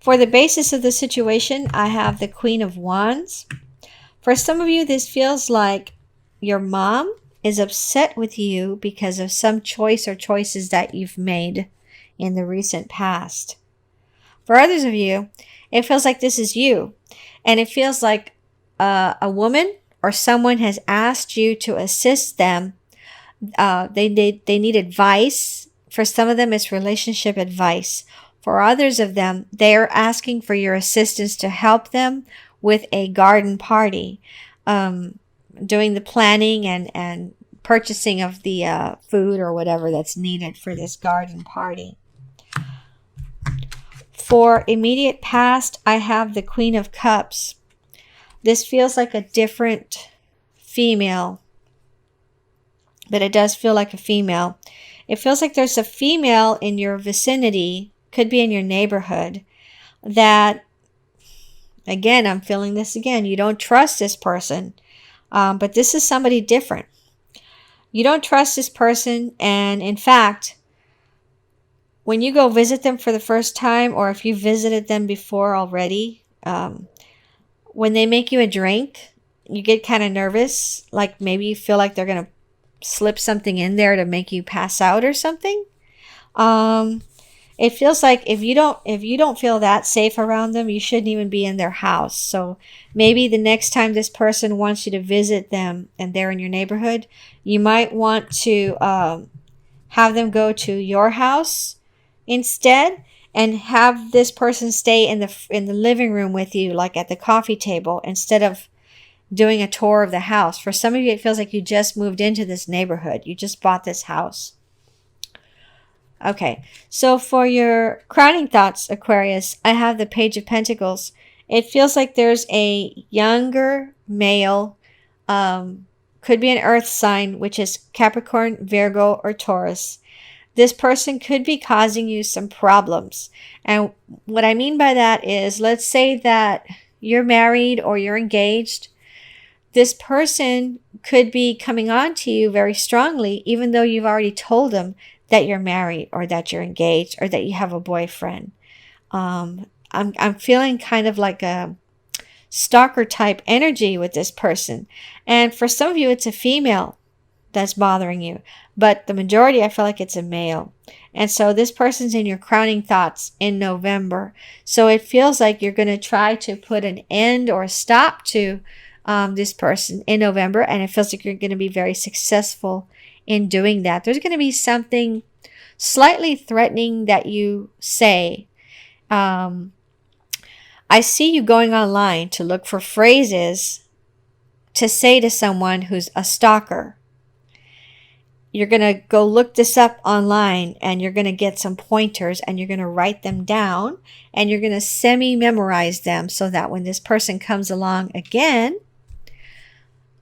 For the basis of the situation, I have the Queen of Wands. For some of you, this feels like your mom is upset with you because of some choice or choices that you've made in the recent past. For others of you, it feels like this is you. And it feels like a woman or someone has asked you to assist them. They need advice. For some of them, it's relationship advice. For others of them, they are asking for your assistance to help them with a garden party, doing the planning and purchasing of the food or whatever that's needed for this garden party. For immediate past, I have the Queen of Cups. This feels like a different female, but it does feel like a female. It feels like there's a female in your vicinity, could be in your neighborhood, that, again, I'm feeling this again. You don't trust this person, but this is somebody different. You don't trust this person, and in fact, when you go visit them for the first time, or if you visited them before already, when they make you a drink, you get kind of nervous. Like maybe you feel like they're going to slip something in there to make you pass out or something. It feels like if you don't feel that safe around them, you shouldn't even be in their house. So maybe the next time this person wants you to visit them and they're in your neighborhood, you might want to have them go to your house instead, and have this person stay in the living room with you, like at the coffee table, instead of doing a tour of the house. For some of you, it feels like you just moved into this neighborhood. You just bought this house. Okay, so for your crowning thoughts, Aquarius, I have the Page of Pentacles. It feels like there's a younger male, could be an earth sign, which is Capricorn, Virgo, or Taurus. This person could be causing you some problems. And what I mean by that is, let's say that you're married or you're engaged. This person could be coming on to you very strongly, even though you've already told them that you're married or that you're engaged or that you have a boyfriend. I'm feeling kind of like a stalker type energy with this person. And for some of you, it's a female that's bothering you. But the majority, I feel like it's a male. And so this person's in your crowning thoughts in November. So it feels like you're going to try to put an end or a stop to this person in November. And it feels like you're going to be very successful in doing that. There's going to be something slightly threatening that you say. I see you going online to look for phrases to say to someone who's a stalker. You're going to go look this up online, and you're going to get some pointers, and you're going to write them down, and you're going to semi-memorize them so that when this person comes along again,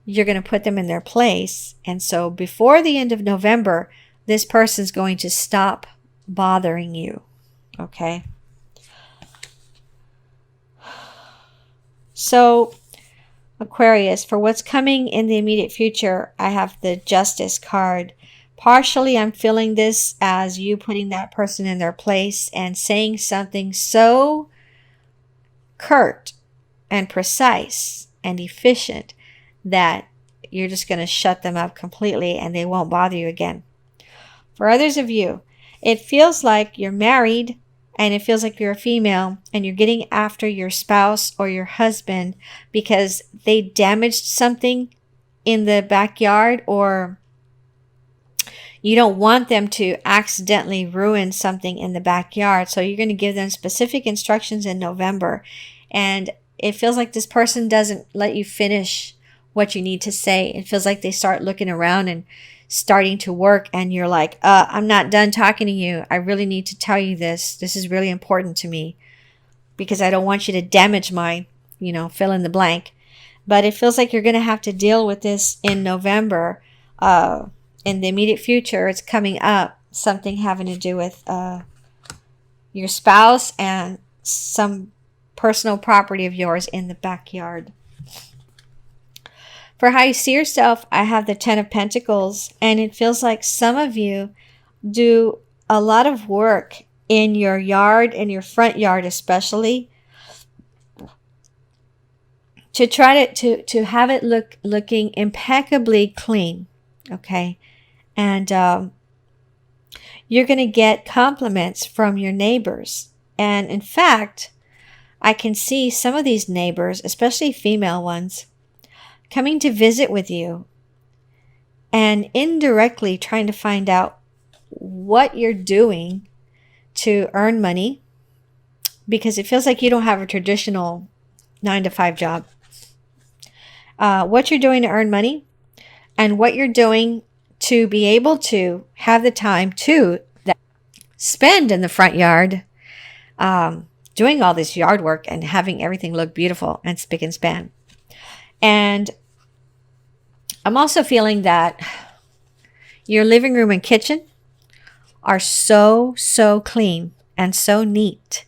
you're going to put them in their place. And so before the end of November, this person's going to stop bothering you. Okay? So, Aquarius, for what's coming in the immediate future, I have the Justice card. Partially, I'm feeling this as you putting that person in their place and saying something so curt and precise and efficient that you're just going to shut them up completely and they won't bother you again. For others of you, it feels like you're married and it feels like you're a female and you're getting after your spouse or your husband because they damaged something in the backyard, or you don't want them to accidentally ruin something in the backyard. So you're going to give them specific instructions in November. And it feels like this person doesn't let you finish what you need to say. It feels like they start looking around and starting to work, and you're like, I'm not done talking to you. I really need to tell you this. This is really important to me because I don't want you to damage my, fill in the blank. But it feels like you're going to have to deal with this in November. In the immediate future, it's coming up. Something having to do with your spouse and some personal property of yours in the backyard. For how you see yourself, I have the Ten of Pentacles, and it feels like some of you do a lot of work in your yard, in your front yard especially, to try to have it looking impeccably clean. Okay. And you're going to get compliments from your neighbors. And in fact, I can see some of these neighbors, especially female ones, coming to visit with you and indirectly trying to find out what you're doing to earn money, because it feels like you don't have a traditional 9 to 5 job. What you're doing to earn money and what you're doing to be able to have the time to spend in the front yard, doing all this yard work and having everything look beautiful and spick and span. And I'm also feeling that your living room and kitchen are so clean and so neat.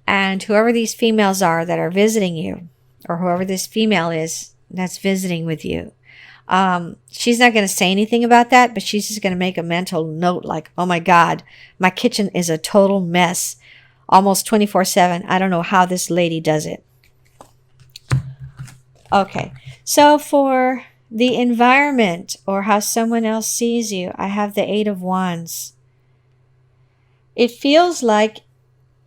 And whoever these females are that are visiting you, or whoever this female is that's visiting with you, she's not going to say anything about that, but she's just going to make a mental note like, oh my God, my kitchen is a total mess almost 24/7. I don't know how this lady does it. Okay, so for the environment or how someone else sees you, I have the 8 of Wands. It feels like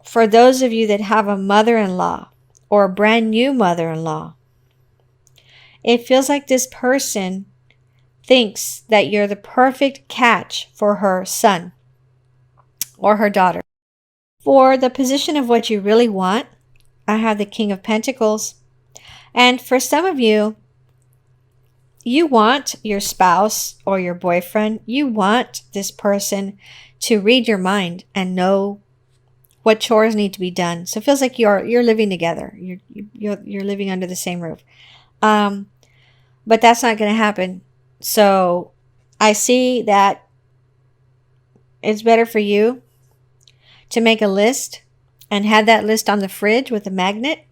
for those of you that have a mother-in-law or a brand new mother-in-law, it feels like this person thinks that you're the perfect catch for her son or her daughter. For the position of what you really want, I have the King of Pentacles. And for some of you, you want your spouse or your boyfriend, you want this person to read your mind and know what chores need to be done. So it feels like you're living together. You're living under the same roof. But that's not going to happen. So I see that it's better for you to make a list and have that list on the fridge with a magnet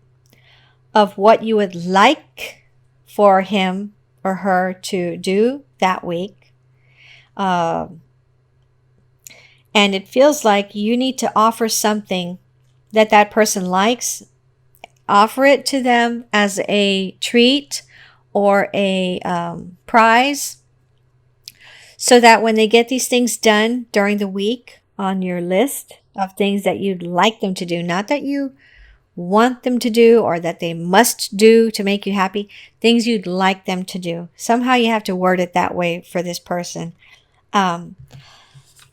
of what you would like for him or her to do that week. And it feels like you need to offer something that that person likes. Offer it to them as a treat or a prize, so that when they get these things done during the week on your list of things that you'd like them to do, not that you want them to do or that they must do to make you happy, things you'd like them to do. Somehow you have to word it that way for this person.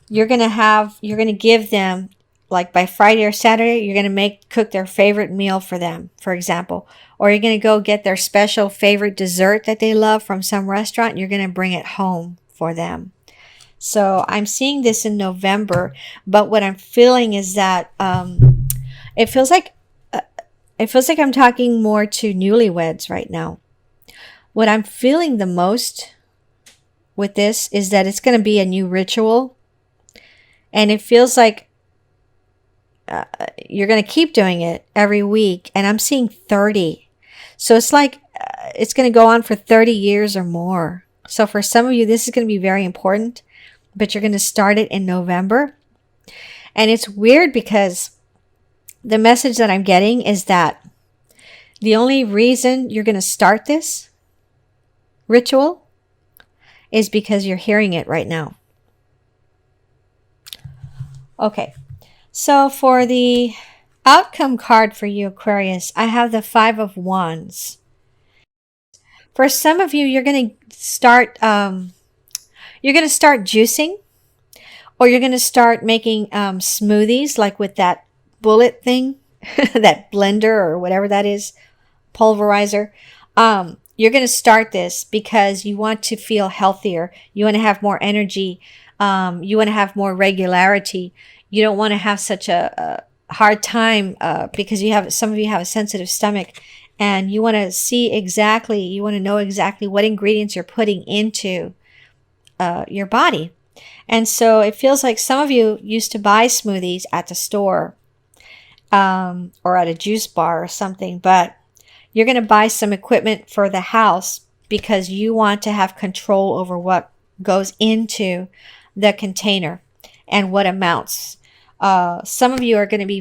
You're going to give them, like by Friday or Saturday, you're going to cook their favorite meal for them, for example. Or you're going to go get their special favorite dessert that they love from some restaurant, and you're going to bring it home for them. So I'm seeing this in November, but what I'm feeling is that it feels like I'm talking more to newlyweds right now. What I'm feeling the most with this is that it's going to be a new ritual, and it feels like you're going to keep doing it every week, and I'm seeing 30. So it's like it's going to go on for 30 years or more. So for some of you, this is going to be very important, but you're going to start it in November. And it's weird because the message that I'm getting is that the only reason you're going to start this ritual is because you're hearing it right now. Okay. So for the outcome card for you, Aquarius, I have the 5 of Wands. For some of you, you're going to start juicing, or you're going to start making smoothies, like with that bullet thing, that blender or whatever that is, pulverizer. You're going to start this because you want to feel healthier. You want to have more energy. You want to have more regularity. You don't want to have such a hard time because some of you have a sensitive stomach, and you want to know exactly what ingredients you're putting into your body. And so it feels like some of you used to buy smoothies at the store or at a juice bar or something, but you're going to buy some equipment for the house because you want to have control over what goes into the container and what amounts. Some of you are going to be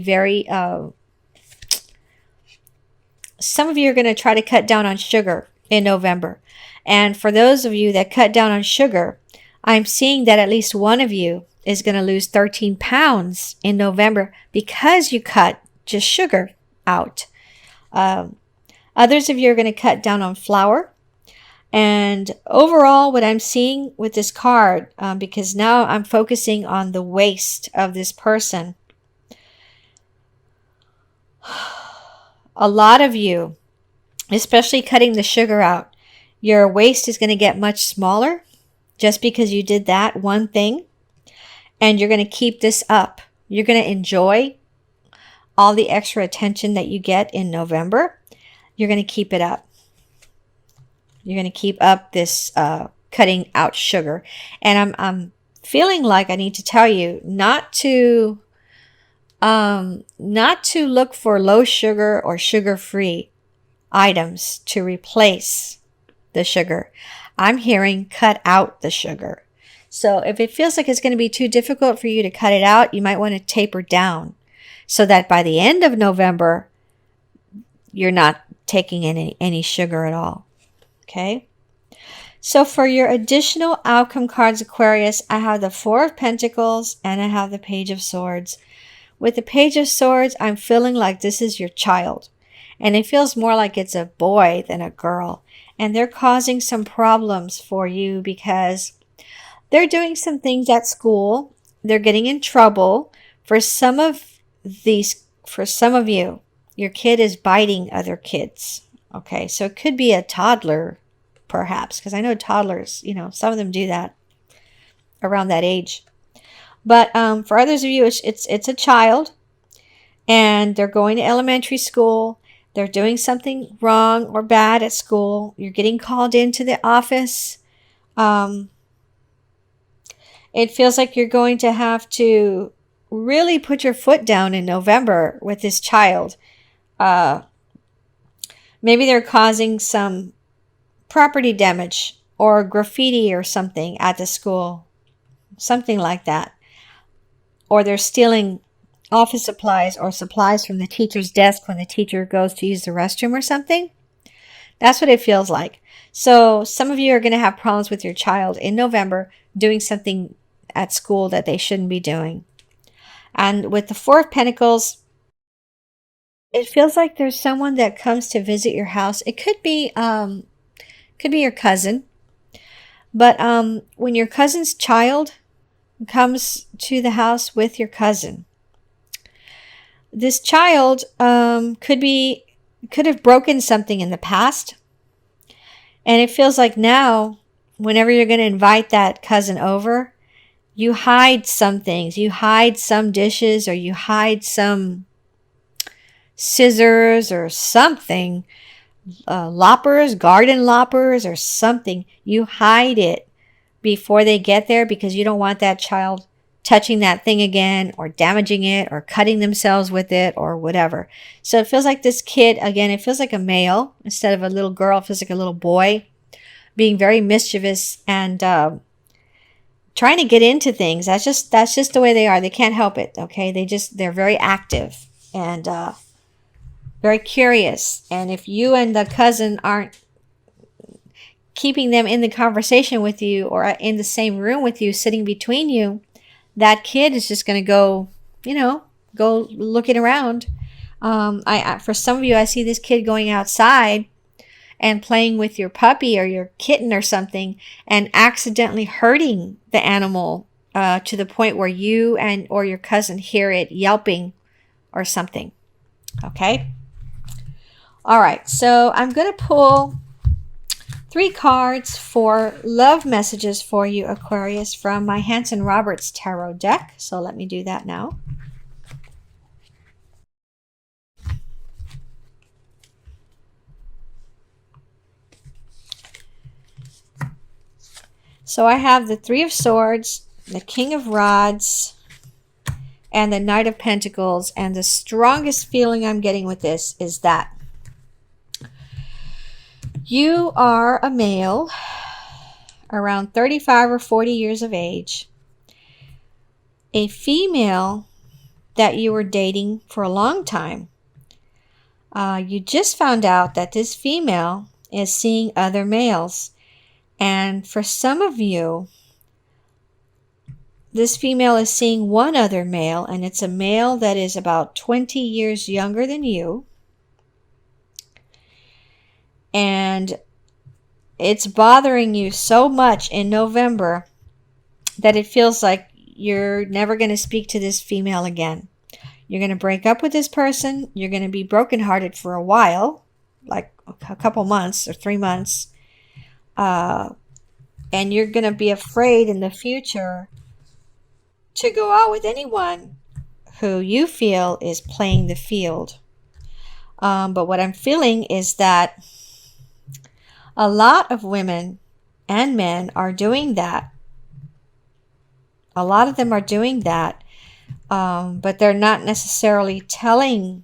some of you are going to try to cut down on sugar in November. And for those of you that cut down on sugar, I'm seeing that at least one of you is going to lose 13 pounds in November because you cut just sugar out. Others of you are going to cut down on flour. And overall, what I'm seeing with this card, because now I'm focusing on the waist of this person, a lot of you, especially cutting the sugar out, your waist is going to get much smaller just because you did that one thing. And you're going to keep this up. You're going to enjoy all the extra attention that you get in November. You're going to keep it up. You're going to keep up this cutting out sugar. And I'm feeling like I need to tell you not to look for low sugar or sugar-free items to replace the sugar. I'm hearing cut out the sugar. So if it feels like it's going to be too difficult for you to cut it out, you might want to taper down so that by the end of November, you're not taking any sugar at all. Okay? So for your additional outcome cards, Aquarius, I have the Four of Pentacles and I have the Page of Swords. With the Page of Swords, I'm feeling like this is your child. And it feels more like it's a boy than a girl. And they're causing some problems for you because they're doing some things at school. They're getting in trouble. For some of you, your kid is biting other kids. Okay, so it could be a toddler, perhaps, because I know toddlers, some of them do that around that age. But for others of you, it's a child, and they're going to elementary school. They're doing something wrong or bad at school. You're getting called into the office. It feels like you're going to have to really put your foot down in November with this child. Maybe they're causing some property damage or graffiti or something at the school. Something like that. Or they're stealing office supplies or supplies from the teacher's desk when the teacher goes to use the restroom or something. That's what it feels like. So some of you are going to have problems with your child in November doing something at school that they shouldn't be doing. And with the Four of Pentacles, it feels like there's someone that comes to visit your house. It could be your cousin. But when your cousin's child comes to the house with your cousin, this child could have broken something in the past. And it feels like now, whenever you're going to invite that cousin over, you hide some things. You hide some dishes, or you hide some scissors or something. Loppers, garden loppers or something. You hide it before they get there because you don't want that child touching that thing again or damaging it or cutting themselves with it or whatever. So it feels like this kid, again, it feels like a male instead of a little girl. It feels like a little boy being very mischievous and trying to get into things. That's just the way they are. They can't help it. Okay. They're very active and very curious. And if you and the cousin aren't keeping them in the conversation with you or in the same room with you, sitting between you, that kid is just going to go looking around. For some of you, I see this kid going outside and playing with your puppy or your kitten or something and accidentally hurting the animal to the point where you or your cousin hear it yelping or something. Okay? All right, so I'm going to pull 3 cards for love messages for you, Aquarius, from my Hanson Roberts Tarot deck. So let me do that now. So I have the Three of Swords, the King of Rods, and the Knight of Pentacles. And the strongest feeling I'm getting with this is that you are a male around 35 or 40 years of age. A female that you were dating for a long time, you just found out that this female is seeing other males. And for some of you, this female is seeing one other male, and it's a male that is about 20 years younger than you. And it's bothering you so much in November that it feels like you're never going to speak to this female again. You're going to break up with this person. You're going to be brokenhearted for a while, like a couple months or 3 months. And you're going to be afraid in the future to go out with anyone who you feel is playing the field. But what I'm feeling is that a lot of women and men are doing that. A lot of them are doing that, but they're not necessarily telling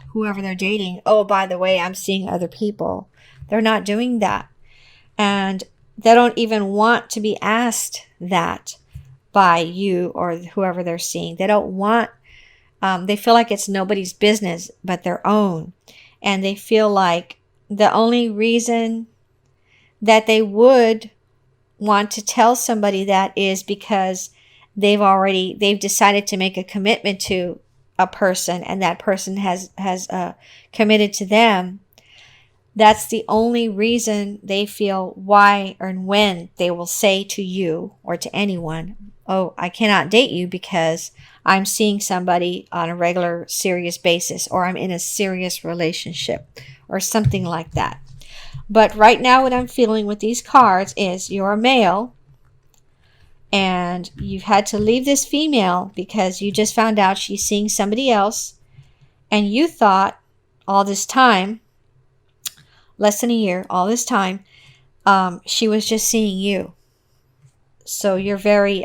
whoever they're dating, oh, by the way, I'm seeing other people. They're not doing that. And they don't even want to be asked that by you or whoever they're seeing. They don't want, they feel like it's nobody's business but their own. And they feel like the only reason that they would want to tell somebody that is because they've decided to make a commitment to a person, and that person has committed to them. That's the only reason they feel why or when they will say to you or to anyone, oh, I cannot date you because I'm seeing somebody on a regular, serious basis, or I'm in a serious relationship, or something like that. But right now what I'm feeling with these cards is you're a male, and you've had to leave this female because you just found out she's seeing somebody else, and you thought all this time, less than a year, all this time, she was just seeing you. So you're very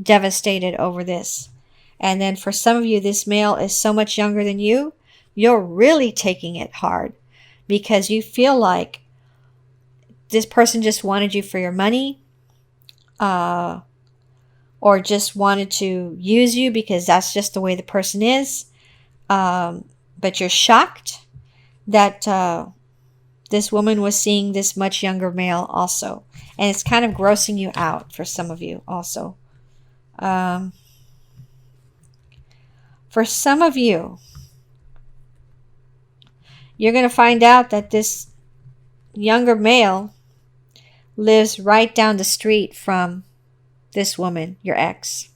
devastated over this. And then for some of you, this male is so much younger than you, you're really taking it hard because you feel like this person just wanted you for your money, or just wanted to use you because that's just the way the person is. But you're shocked that this woman was seeing this much younger male also. And it's kind of grossing you out for some of you also. For some of you, you're going to find out that this younger male lives right down the street from this woman, your ex.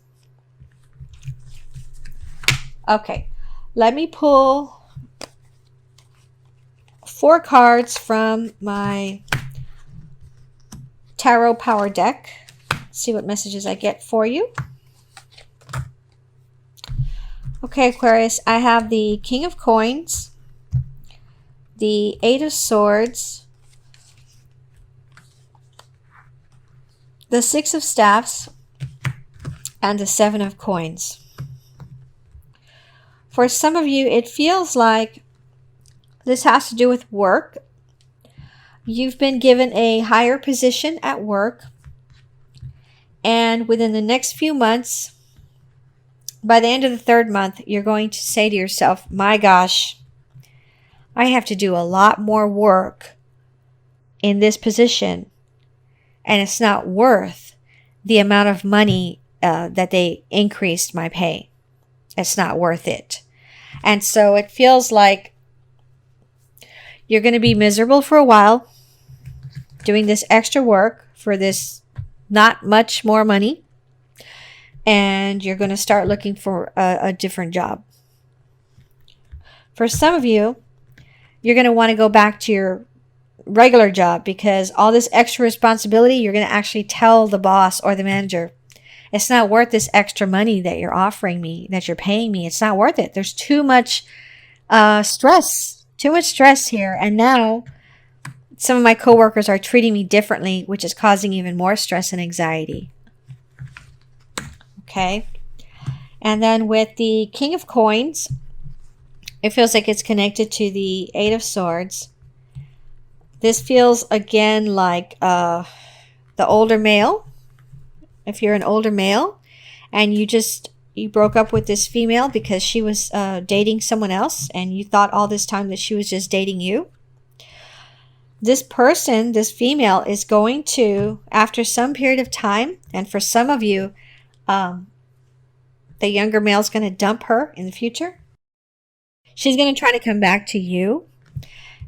Okay, let me pull 4 cards from my Tarot Power deck. See what messages I get for you. Okay, Aquarius, I have the King of Coins, the 8 of Swords, the 6 of Staffs, and the 7 of Coins. For some of you, it feels like this has to do with work. You've been given a higher position at work, and within the next few months, by the end of the 3rd month, you're going to say to yourself, my gosh, I have to do a lot more work in this position, and it's not worth the amount of money that they increased my pay. It's not worth it. And so it feels like you're going to be miserable for a while doing this extra work for this not much more money. And you're going to start looking for a different job. For some of you, you're going to want to go back to your regular job because all this extra responsibility, you're going to actually tell the boss or the manager, it's not worth this extra money that you're offering me, that you're paying me. It's not worth it. There's too much stress. Too much stress here. And now some of my coworkers are treating me differently, which is causing even more stress and anxiety. Okay. And then with the King of Coins, it feels like it's connected to the 8 of Swords. This feels again like the older male. If you're an older male and you just you broke up with this female because she was dating someone else, and you thought all this time that she was just dating you. This person, this female, is going to, after some period of time, and for some of you, the younger male is going to dump her in the future. She's going to try to come back to you,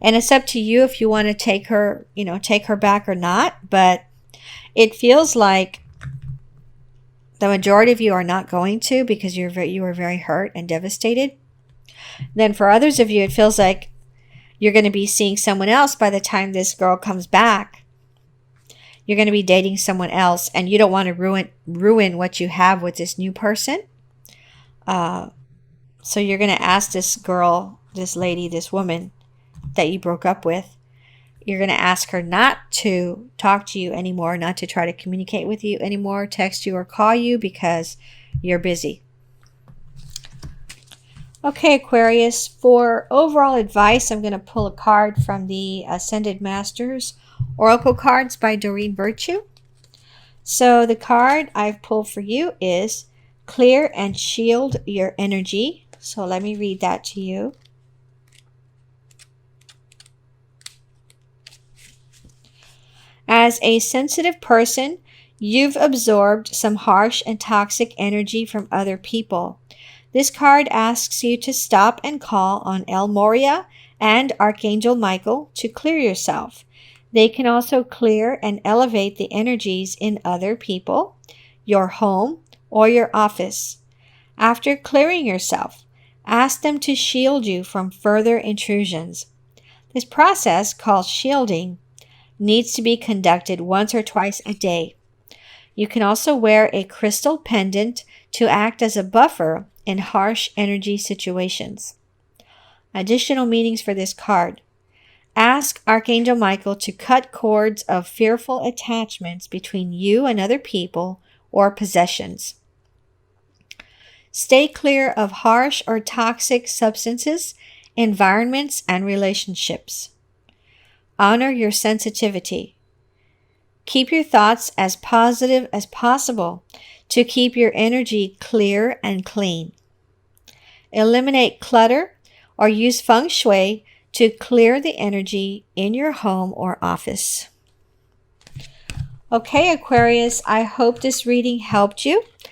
and it's up to you if you want to take her, take her back or not. But it feels like the majority of you are not going to, because you are very hurt and devastated. Then for others of you, it feels like you're going to be seeing someone else by the time this girl comes back. You're going to be dating someone else, and you don't want to ruin what you have with this new person. So you're going to ask this girl, this lady, this woman that you broke up with, you're going to ask her not to talk to you anymore, not to try to communicate with you anymore, text you or call you, because you're busy. Okay, Aquarius, for overall advice, I'm going to pull a card from the Ascended Masters Oracle cards by Doreen Virtue. So the card I've pulled for you is Clear and Shield Your Energy. So let me read that to you. As a sensitive person, you've absorbed some harsh and toxic energy from other people. This card asks you to stop and call on El Moria and Archangel Michael to clear yourself. They can also clear and elevate the energies in other people, your home, or your office. After clearing yourself, ask them to shield you from further intrusions. This process, called shielding, needs to be conducted once or twice a day. You can also wear a crystal pendant to act as a buffer in harsh energy situations. Additional meanings for this card. Ask Archangel Michael to cut cords of fearful attachments between you and other people or possessions. Stay clear of harsh or toxic substances, environments, and relationships. Honor your sensitivity. Keep your thoughts as positive as possible to keep your energy clear and clean. Eliminate clutter or use feng shui to clear the energy in your home or office. Okay, Aquarius, I hope this reading helped you.